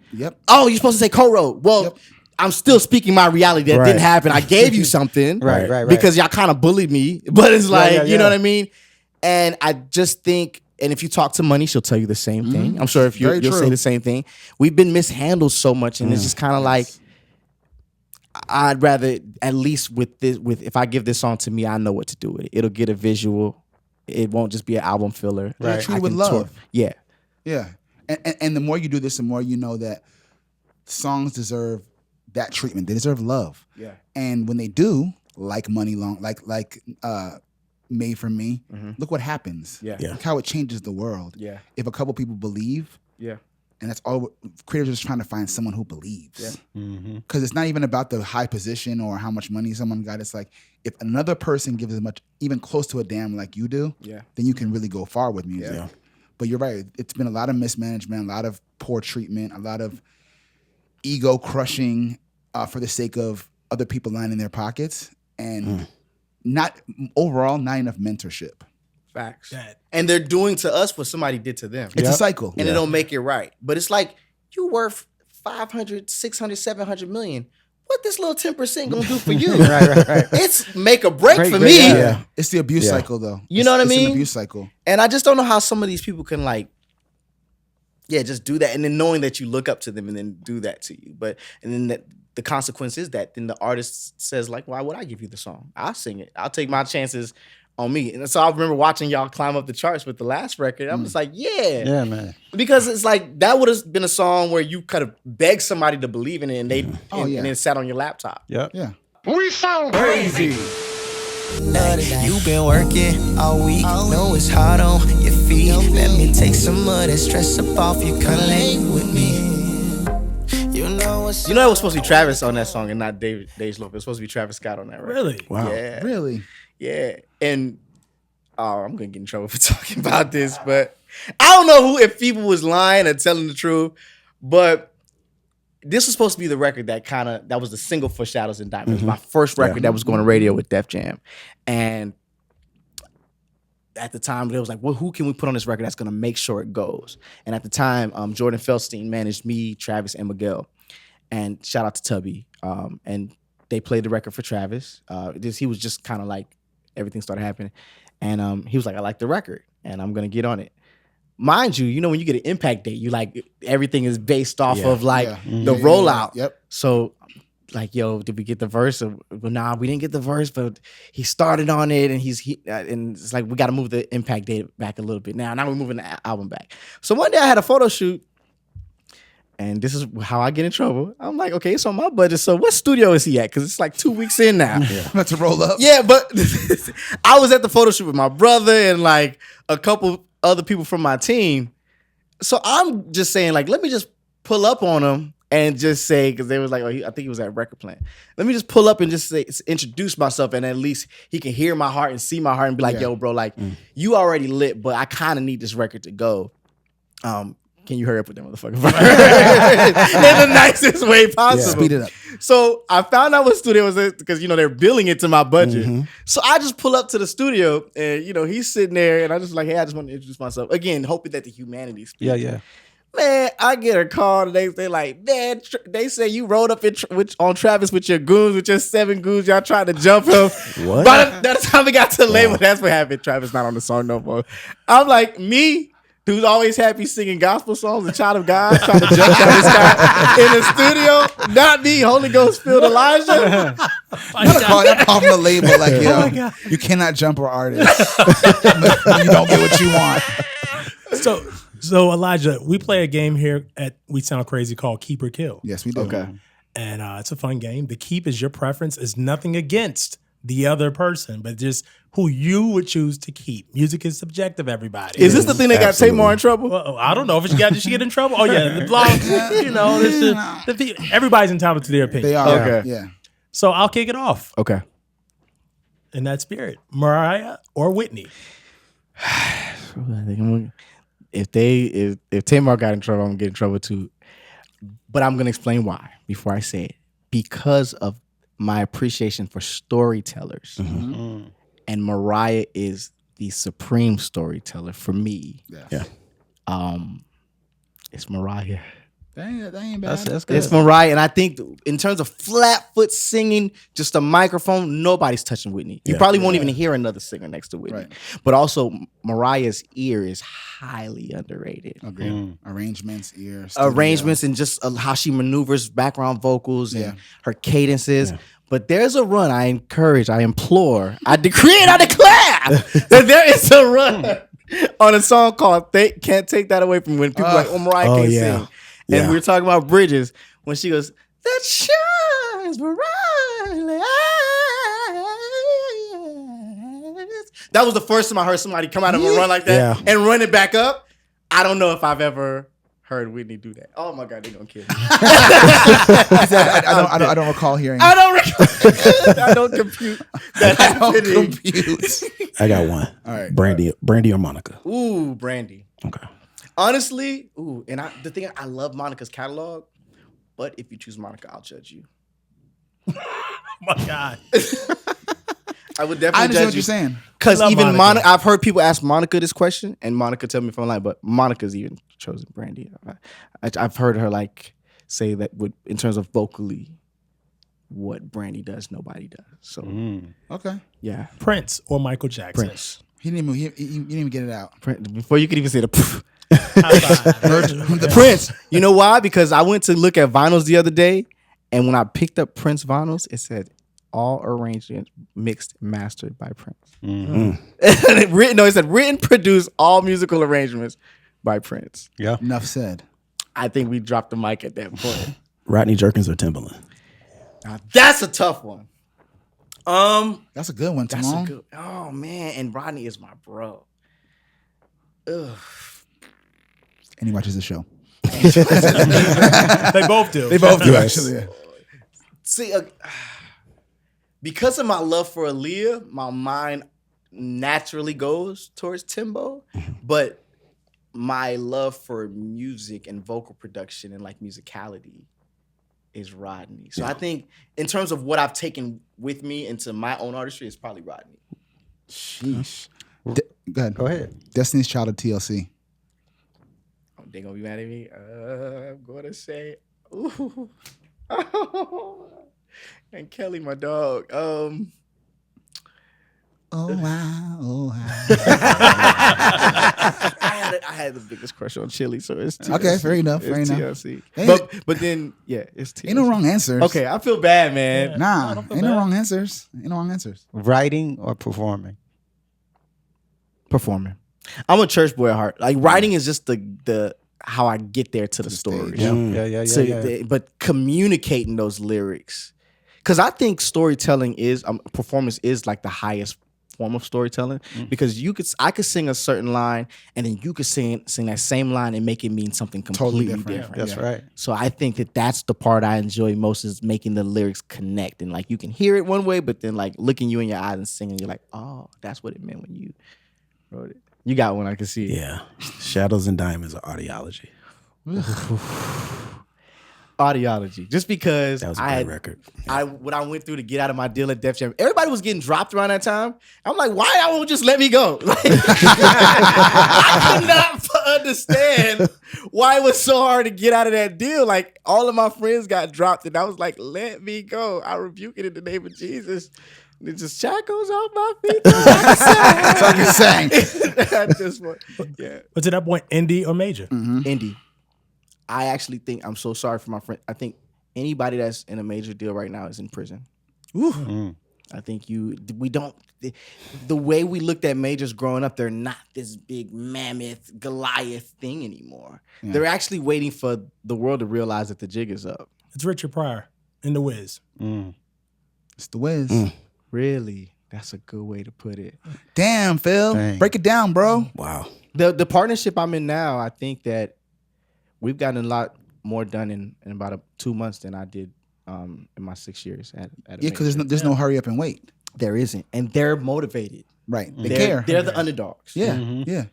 oh, you're supposed to say co-wrote. Well, I'm still speaking my reality that didn't happen. I gave you something right. because y'all kind of bullied me, but it's like, you know what I mean? And I just think, and if you talk to Money, she'll tell you the same thing. I'm sure if you'll say the same thing. We've been mishandled so much, and it's just kind of like, I'd rather, at least if I give this song to me, I know what to do with it. It'll get a visual. It won't just be an album filler. Right. Treat it with love. Yeah. Yeah. And the more you do this, the more you know that songs deserve that treatment. They deserve love. Yeah. And when they do, like Money Long, like Made for Me, look what happens. Yeah. Look how it changes the world. Yeah. If a couple people believe. Yeah. And that's all. Creators are just trying to find someone who believes. Because it's not even about the high position or how much money someone got. It's like, if another person gives as much, even close to a damn like you do, then you can really go far with music. Yeah. But you're right. It's been a lot of mismanagement, a lot of poor treatment, a lot of ego crushing for the sake of other people lining their pockets, and not enough mentorship. Facts. And they're doing to us what somebody did to them. It's a cycle. And it don't make it right. But it's like, you worth 500, 600, 700 million. What this little 10% gonna do for you? right. It's make or break for me. Yeah. It's the abuse cycle though. You know what I mean? It's an abuse cycle. And I just don't know how some of these people can just do that. And then knowing that you look up to them and then do that to you. And then the consequence is that then the artist says like, why would I give you the song? I'll sing it. I'll take my chances on me. And so I remember watching y'all climb up the charts with the last record. I'm just like, yeah, man. Because it's like, that would have been a song where you could have begged somebody to believe in it, and and then sat on your laptop. Yeah. We sound crazy. You've been working all week. Know it's hard on your feet. Let me take some of that stress up off you. Come lay with me. You know it was supposed to be Travis on that song and not Dej Loaf. It was supposed to be Travis Scott on that record. Really? Wow. Yeah. Really? Yeah. And I'm gonna get in trouble for talking about this, but I don't know if people was lying or telling the truth, but this was supposed to be the record that was the single for Shadows and Diamonds. My first record that was going to radio with Def Jam. And at the time, it was like, well, who can we put on this record that's going to make sure it goes? And at the time, Jordan Feldstein managed me, Travis, and Miguel. And shout out to Tubby. And they played the record for Travis. He was just kind of like, everything started happening. And he was like, I like the record, and I'm going to get on it. Mind you, when you get an impact date, you like, everything is based off of like the rollout. Yep. So like, yo, did we get the verse? Well, nah, we didn't get the verse, but he started on it, and and it's like, we got to move the impact date back a little bit. Now we're moving the album back. So one day I had a photo shoot, and this is how I get in trouble. I'm like, okay, it's on my budget. So what studio is he at? Because it's like 2 weeks in now. About to roll up. Yeah, but I was at the photo shoot with my brother and like a couple other people from my team. So I'm just saying, like, let me just pull up on him and just say, because they was like, I think he was at Record Plant. Let me just pull up and just say, introduce myself, and at least he can hear my heart and see my heart and be like, yo, bro, like, you already lit, but I kind of need this record to go. Can you hurry up with that motherfucker? In the nicest way possible. Speed it up. So I found out what studio was at, because, they're billing it to my budget. So I just pull up to the studio, and, he's sitting there, and I just like, hey, I just want to introduce myself. Again, hoping that the humanity speaks. Yeah. Man, I get a call today. They like, man, they say you rode up on Travis with your goons, with your 7 goons. Y'all tried to jump him. What? By the time we got to the label, that's what happened. Travis not on the song no more. I'm like, me, who's always happy singing gospel songs, a child of God, trying to jump Travis Scott in the studio. Not me, Holy Ghost filled Elijah. That call from the label, like, yo, you cannot jump an artist. You don't get what you want. So Elijah, we play a game here at We Sound Crazy called Keep or Kill. Yes, we do. Okay. And it's a fun game. The keep is your preference. Is nothing against the other person, but just who you would choose to keep. Music is subjective, everybody. Is this the thing that got Tamar in trouble? Well, I don't know if did she get in trouble? Oh yeah, the blog. Everybody's entitled to their opinion. They are. Okay. Yeah. So I'll kick it off Okay. in that spirit. Mariah or Whitney? If Tamar got in trouble, I'm gonna get in trouble too. But I'm gonna explain why before I say it. Because of my appreciation for storytellers. And Mariah is the supreme storyteller for me. Yeah. It's Mariah. That ain't bad. That's good. It's Mariah, and I think in terms of flat foot singing, just a microphone, nobody's touching Whitney. You probably won't even hear another singer next to Whitney. Right. But also, Mariah's ear is highly underrated. Agreed. Arrangements, Arrangements, and just how she maneuvers background vocals and her cadences. Yeah. But there's a run I implore, I decree and I declare that there is a run on a song called Can't Take That Away From Me, when people are like, oh, Mariah can't sing. And we were talking about Bridges when she goes, that shines brightly. That was the first time I heard somebody come out of a run like that and run it back up. I don't know if I've ever heard Whitney do that. Oh my God, they're gonna kill me. I don't recall hearing. I don't compute. I got one. All right. Brandy or Monica? Ooh, Brandy. Okay. Honestly, the thing, I love Monica's catalog, but if you choose Monica, I'll judge you. Oh my God. I would definitely I understand judge what you're saying. Because even Monica. I've heard people ask Monica this question, and Monica tell me if I'm lying, but Monica's even chosen Brandy. I've heard her like say that in terms of vocally, what Brandy does, nobody does. So Okay. yeah, Prince or Michael Jackson? Prince. He didn't even get it out. Before you could even say the Prince. You know why? Because I went to look at vinyls the other day, and when I picked up Prince vinyls, it said all arrangements mixed and mastered by Prince. It said written, produced, all musical arrangements by Prince. Yeah. Enough said. I think we dropped the mic at that point. Rodney Jerkins or Timbaland? Now, that's a tough one. That's a good one, That's a Timon. good. Oh man, and Rodney is my bro. Ugh. And he watches the show. They both do. They both do, actually. Yeah. See, because of my love for Aaliyah, my mind naturally goes towards Timbo, but my love for music and vocal production and like musicality is Rodney. So I think in terms of what I've taken with me into my own artistry, it's probably Rodney. Sheesh. Go ahead. Go ahead. Destiny's Child of TLC. Oh, they gonna be mad at me. I'm gonna say, ooh, and Kelly, my dog. Oh wow, oh wow. I had the biggest crush on Chili, so it's TLC. Okay, fair enough. It's Fair enough. TLC. Ain't But then it's TLC. Ain't no wrong answers. Okay, I feel bad, man. Nah, don't feel ain't no bad. wrong answers. Ain't no wrong answers. Writing or performing? Performing. I'm a church boy at heart. Like writing is just the how I get there to the story. stage. Yeah. But communicating those lyrics, because I think storytelling is performance is like the highest form of storytelling, because I could sing a certain line and then you could sing that same line and make it mean something completely different. That's right. So I think that's the part I enjoy most, is making the lyrics connect, and like you can hear it one way, but then like looking you in your eyes and singing, you're like, oh, that's what it meant when you wrote it. You got one, I can see it. Yeah. Shadows and Diamonds are audiology. Audiology. Just because That was a great record. what I went through to get out of my deal at Def Jam, everybody was getting dropped around that time. I'm like, why y'all won't just let me go? Like, I could not understand why it was so hard to get out of that deal. Like, all of my friends got dropped, and I was like, let me go. I rebuke it in the name of Jesus. And it just shackles off my feet. That's all you're saying. Yeah. But to that point, indie or major? Indie. I actually think, I'm so sorry for my friend. I think anybody that's in a major deal right now is in prison. I think the way we looked at majors growing up, they're not this big mammoth Goliath thing anymore. Yeah. They're actually waiting for the world to realize that the jig is up. It's Richard Pryor in The Wiz. It's The Wiz. Really? That's a good way to put it. Damn, Phil. Dang. Break it down, bro. Wow. The partnership I'm in now, I think that we've gotten a lot more done in about 2 months than I did in my 6 years at a because major. there's no hurry up and wait. There isn't. And they're motivated. Right. They care. They're the underdogs. Yeah. Yeah.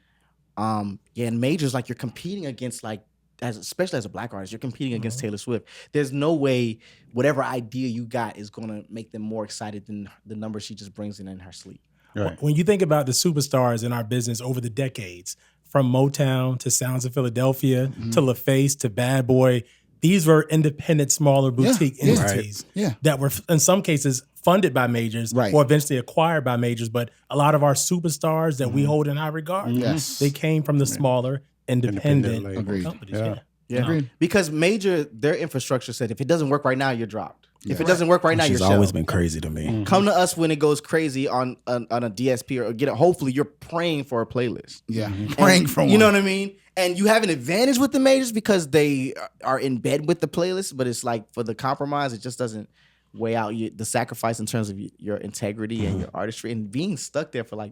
And majors, like, you're competing against, like, especially as a black artist, you're competing against Taylor Swift. There's no way whatever idea you got is going to make them more excited than the number she just brings in her sleep. Right. When you think about the superstars in our business over the decades, from Motown to Sounds of Philadelphia to LaFace to Bad Boy, these were independent, smaller boutique entities that were, in some cases, funded by majors or eventually acquired by majors. But a lot of our superstars that we hold in high regard, they came from the smaller, independent companies. Yeah. Because major, their infrastructure said, if it doesn't work right now, you're dropped. If it doesn't work right now, you're It's always been crazy to me. Come to us when it goes crazy on a DSP or get it. Hopefully, you're praying for a playlist. Yeah, praying for one. You know what I mean? And you have an advantage with the majors because they are in bed with the playlist. But it's like, for the compromise, it just doesn't weigh out the sacrifice in terms of your integrity and your artistry, and being stuck there for like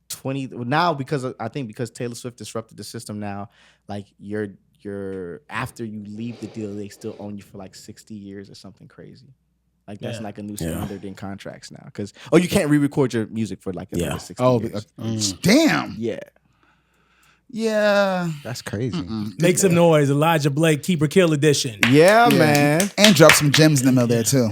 20 now, because Taylor Swift disrupted the system now, like you're after you leave the deal, they still own you for like 60 years or something crazy. Like that's like a new standard in contracts now, because you can't re-record your music for like another 60 years. Damn. Yeah, that's crazy. Make some noise, Elijah Blake, Keep or Kill edition. Yeah, man, and drop some gems in the middle there too.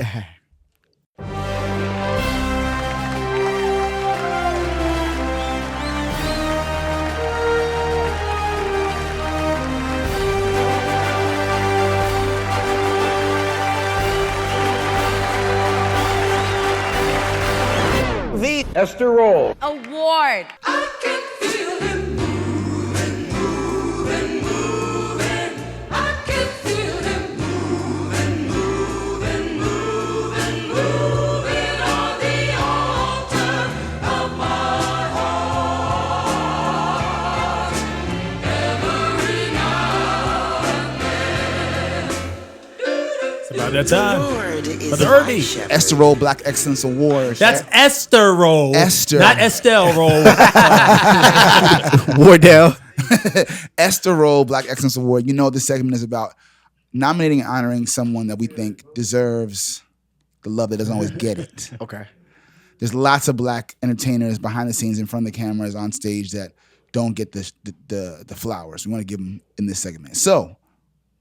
Esther Roll Award. I can feel him moving, moving, moving. I can feel him moving, moving, moving, moving on the altar of my heart. Every now and then. It's about that time. For the Irby. Esther Roll Black Excellence Award. That's Esther Roll. Esther. Not Estelle Roll. Wardell. Esther Roll Black Excellence Award. You know, this segment is about nominating and honoring someone that we think deserves the love that doesn't always get it. Okay. There's lots of black entertainers behind the scenes, in front of the cameras, on stage, that don't get the flowers. We want to give them in this segment. So,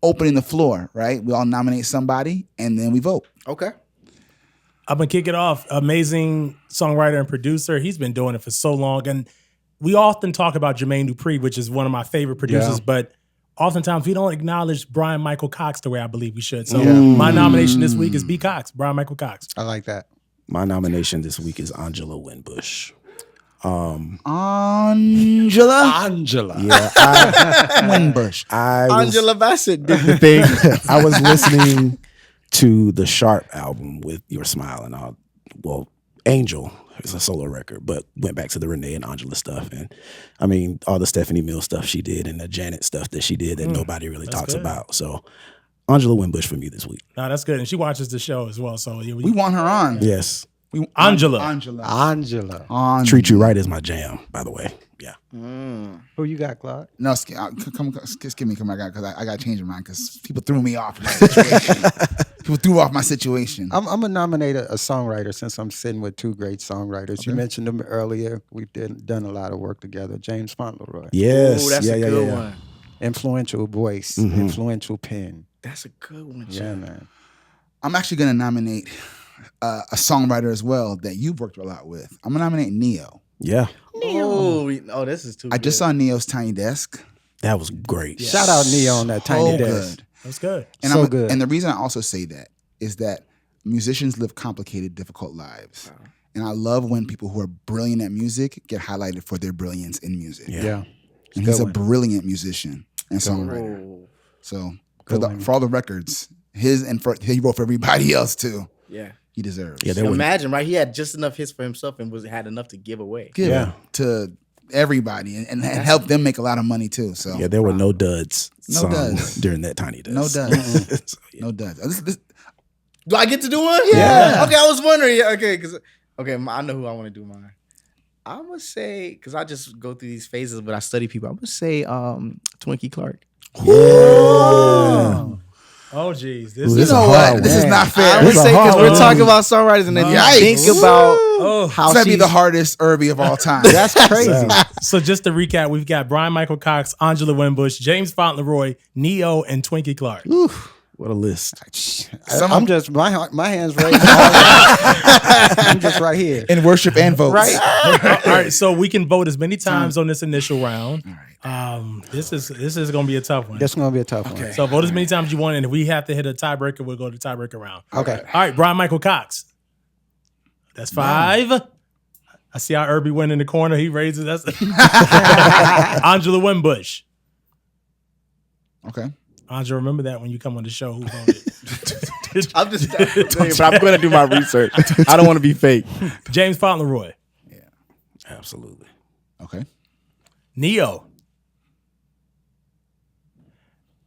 opening the floor, right? We all nominate somebody and then we vote. Okay. I'm gonna kick it off. Amazing songwriter and producer. He's been doing it for so long, and we often talk about Jermaine Dupri, which is one of my favorite producers, but oftentimes we don't acknowledge Brian Michael Cox the way I believe we should. So my nomination this week is B. Cox, Brian Michael Cox. I like that. My nomination this week is Angela Winbush. Angela. Yeah, Winbush. Angela Bassett did the thing. I was listening to the Sharp album with Your Smile and all. Well, Angel is a solo record, but went back to the Renee and Angela stuff. And I mean, all the Stephanie Mills stuff she did and the Janet stuff that she did that nobody really talks about. So Angela Winbush for me this week. No, that's good. And she watches the show as well. So we want her on. Yes. Angela. Treat You Right is my jam, by the way. Yeah. Who you got, Claude? No, just give me come back because I got to change my mind because people threw me off my situation. People threw off my situation. I'm going to nominate a songwriter since I'm sitting with two great songwriters. Okay. You mentioned them earlier. We've done a lot of work together. James Fauntleroy. Yes. Ooh, that's a good one. Influential voice, influential pen. That's a good one, yeah, man. I'm actually going to nominate a songwriter as well that you've worked a lot with. I'm going to nominate Neo. Yeah. Oh, this is too good. I just saw Neo's Tiny Desk. That was great. Yeah. Shout out Neo on that Tiny Desk. Good. That's good. And good. And the reason I also say that is that musicians live complicated, difficult lives. Wow. And I love when people who are brilliant at music get highlighted for their brilliance in music. Yeah. And he's a brilliant musician and songwriter. So for all the records, he wrote for everybody else too. Yeah. He deserves. Yeah, imagine, right? He had just enough hits for himself and had enough to give away. To everybody and help them make a lot of money too. So there were no duds. No duds during that Tiny Desk. No duds. So, no duds. Do I get to do one? Yeah. Okay, I was wondering. Okay, I know who I want to do mine. I'm gonna say because I just go through these phases, but I study people. I'm gonna say Twinkie Clark. Yeah. Oh geez, this is not fair. I would say because we're talking about songwriters, and then you think about how she's be the hardest Irby of all time. That's crazy. So just to recap, we've got Brian Michael Cox, Angela Winbush, James Fauntleroy, Neo, and Twinkie Clark. Oof, what a list! I'm just my hands raised. I'm just right here in worship and votes. Right. All right, so we can vote as many times on this initial round. All right. This is going to be a tough one. This is going to be a tough one. So vote as many times as you want, and if we have to hit a tiebreaker, we'll go to tiebreaker round. Okay. All right, Brian Michael Cox. That's 5. I see how Irby went in the corner. He raises. That's Angela Winbush. Okay. Angela, remember that when you come on the show. Who voted? I'm just but I'm going to do my research. I don't want to be fake. James Fauntleroy. Yeah, absolutely. Okay. Neo.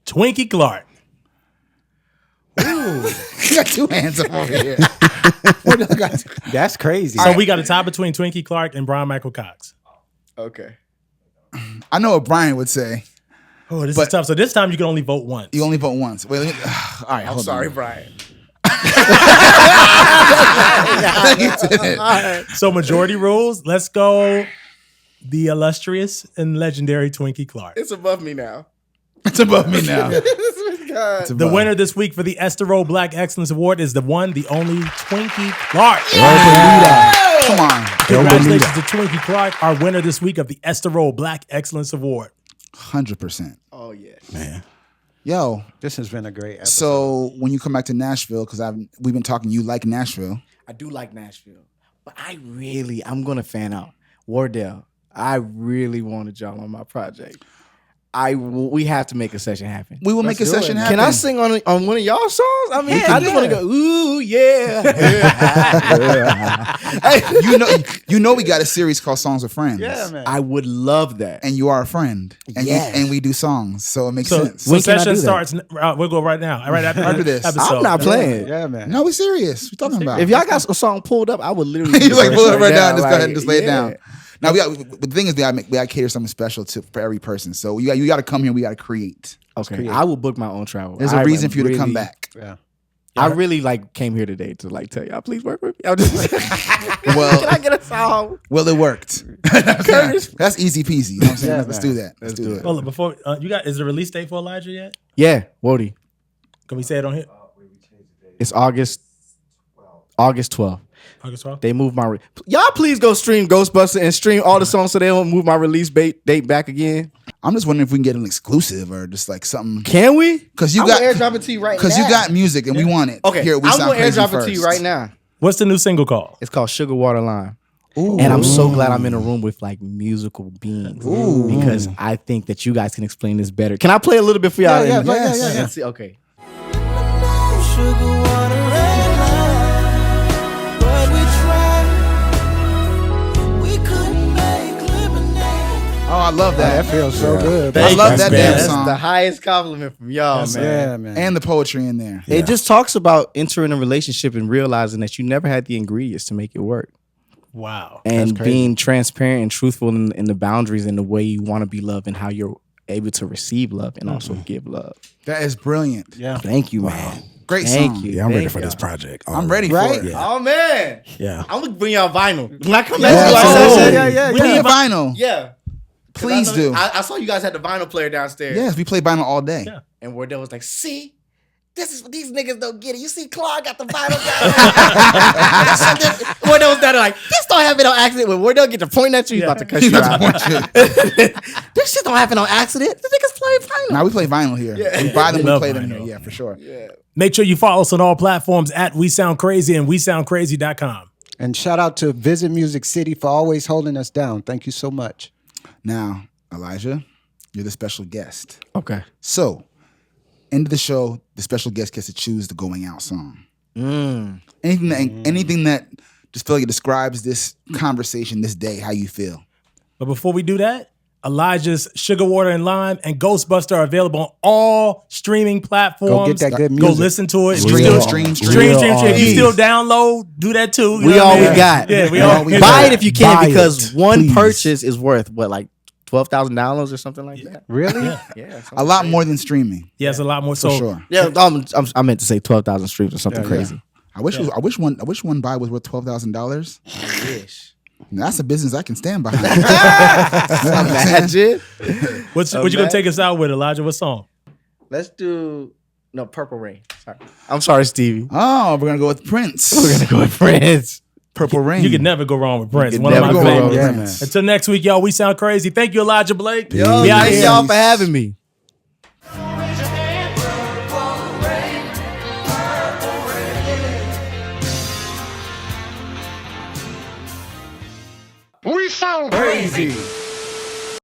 Twinkie Clark. Ooh. You got two hands up over here. That's crazy. So we got a tie between Twinkie Clark and Brian Michael Cox. Okay. I know what Brian would say. Oh, this is tough. So this time you can only vote once. You only vote once. Wait, all right, I'm sorry, Brian. So majority rules. Let's go. The illustrious and legendary Twinkie Clark. It's above me now. It's above me now. The winner this week for the Esther Roll Black Excellence Award is the one, the only Twinkie Clark. Come on. Congratulations to Twinkie Clark, our winner this week of the Esther Roll Black Excellence Award. 100%. Oh, yeah. Man. Yo. This has been a great episode. So when you come back to Nashville, because we've been talking, you like Nashville. I do like Nashville. But I'm going to fan out. Wardell, I really wanted y'all on my project. We have to make a session happen. We will make a session happen. Can I sing on one of y'all songs? I mean, I just want to go, ooh, yeah. You know we got a series called Songs of Friends. Yeah, man. I would love that. And you are a friend. And, and we do songs. So it makes sense. So session starts, we'll go right now. Right after this. Episode. I'm not playing. Yeah, man. No, we're serious. We're talking about. If y'all got a song pulled up, I would literally you like pull it right down. Just go ahead and just lay it down. Yeah. Now the thing is, we got to cater something special for every person. So you got to come here. We got to create. Okay, I will book my own travel. There's a reason for you to come back. Yeah, I really came here today to tell y'all, please work with me. I'm just well, can I get a song? Well, it worked. That's easy peasy. You know what I'm saying? Yeah, Let's do that. Let's do it. Well, look, before is the release date for Elijah yet? Yeah, Wody. Can we say it on here? It's August August 12th. August 12th? They moved my. Y'all please go stream Ghostbuster and stream all the songs so they don't move my release date back again. I'm just wondering if we can get an exclusive or just like something. Can we? Because you I'm got gonna airdrop it to you right now. Because you got music and we want it. Okay, Here, I'm gonna airdrop it to you first. right now. What's the new single called? It's called Sugarwater Lime. Ooh. And I'm so glad I'm in a room with like musical beings because I think that you guys can explain this better. Can I play a little bit for y'all? Yeah. Let's see. Okay. Sugarwater Lime, but we tried. We couldn't make lemonade. Oh, I love that. That feels so good. I love that damn That's song. the highest compliment from y'all, man. Yeah, man. And the poetry in there. It just talks about entering a relationship and realizing that you never had the ingredients to make it work. Wow. And being transparent and truthful in the boundaries and the way you want to be loved and how you're able to receive love and also give love. That is brilliant. Yeah. Thank you, man. Great Thank song. you. Yeah, I'm ready Thank for y'all. this project. I'm ready Right? for it. Yeah. Oh, man. Yeah. I'm going to bring y'all vinyl. When I come Yeah, back to you, yeah. We need vinyl. Yeah. 'Cause Please I know- do. I saw you guys had the vinyl player downstairs. Yes, we play vinyl all day. Yeah. And Wardell was like, see? This is what these niggas don't get it. You see Claude got the vinyl guy. Wardell was down there like, this don't happen on accident. When Wardell get to point at you, he's about to cut you out. This shit don't happen on accident. The niggas play vinyl. Now we play vinyl here. We buy them, we Love play them vinyl. here. Yeah, for sure. Make sure you follow us on all platforms at We Sound Crazy and WeSoundCrazy.com. And shout out to Visit Music City for always holding us down. Thank you so much. Now, Elijah, you're the special guest. Okay. So, end of the show, the special guest gets to choose the going out song. Anything that just feel like it describes this conversation, this day, how you feel. But before we do that, Elijah's Sugarwater and Lime and Ghostbuster are available on all streaming platforms. Go get that good Go music. listen to it. Stream. Stream. If you still download, do that too. You We know all what I we mean? got. Yeah, we all all we we got. Buy it if you can Buy because it, one please. purchase is worth what, like 12,000 downloads or something like that? Really? Yeah. A lot more than streaming, Yes, a lot more. for So sure. Yeah, I meant to say 12,000 streams or something crazy. I wish one buy was worth $12,000. That's a business I can stand behind. Imagine. what you gonna take us out with, Elijah? What song? Let's do Purple Rain. Sorry. I'm sorry, Stevie. Oh, we're gonna go with Prince. We're gonna go with Prince. Purple Rain. You can never go wrong with Prince. You can One of never my go wrong favorites. with Yeah, Prince. Until next week, y'all. We Sound Crazy. Thank you, Elijah Blake. Yo, We out thank here. y'all for having me. We sound crazy.